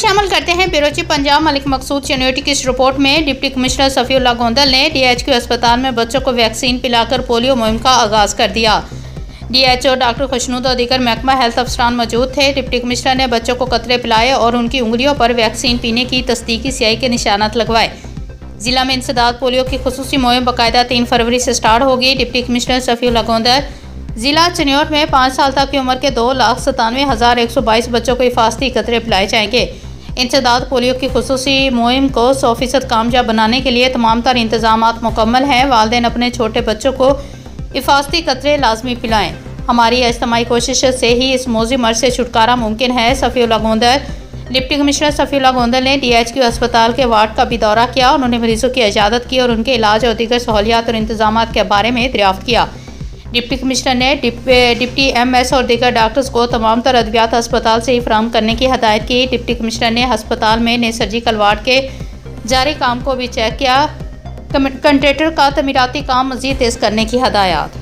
शामिल करते हैं ब्यूरो पंजाब मलिक मकसूद चन्योटी की इस रिपोर्ट में डिप्टी कमिश्नर सफीउल्लाह गोंदल ने DHQ अस्पताल में बच्चों को वैक्सीन पिलाकर पोलियो मुहिम का आगाज़ कर दिया। DHO डॉक्टर खुशनूद और दीगर महकमा हेल्थ अफसरान मौजूद थे। डिप्टी कमिश्नर ने बच्चों को कतरे पिलाए और उनकी उंगलियों पर वैक्सीन पीने की तस्दीकी स्याही के निशानात लगवाए। जिला में इंसदाद पोलियो की खुसूसी मुहिम बाकायदा 3 फरवरी से स्टार्ट होगी। डिप्टी कमिश्नर सफीउल्लाह गोंदल जिला चन्योट में 5 साल तक की उम्र के 2,97,122 बच्चों को हिफाजती कतरे पिलाए जाएंगे। इंसदाद पोलियो की खुसूसी मुहिम को 100% कामयाब बनाने के लिए तमाम तर इंतजामात मुकम्मल हैं। वालिदैन अपने छोटे बच्चों को हिफाजती कतरे लाजमी पिलाएं। हमारी इज्तिमाई कोशिश से ही इस मौजी मर्ज से छुटकारा मुमकिन है। सफीउल्लाह गोंदल डिप्टी कमिश्नर सफीउल्लाह गोंदल ने DHQ अस्पताल के वार्ड का भी दौरा किया। उन्होंने मरीजों की इजाज़त की और उनके इलाज और दीगर सहूलियात और इंतजामात के बारे में दरियाफ्त किया। डिप्टी कमिश्नर ने डिप्टी MS और दीगर डॉक्टर्स को तमाम तर अद्वियात अस्पताल से ही फराहम करने की हदायत की। डिप्टी कमिश्नर ने अस्पताल में नए सर्जिकल वार्ड के जारी काम को भी चेक किया। कंट्रेक्टर का तमीराती काम मज़ीद तेज़ करने की हदायत।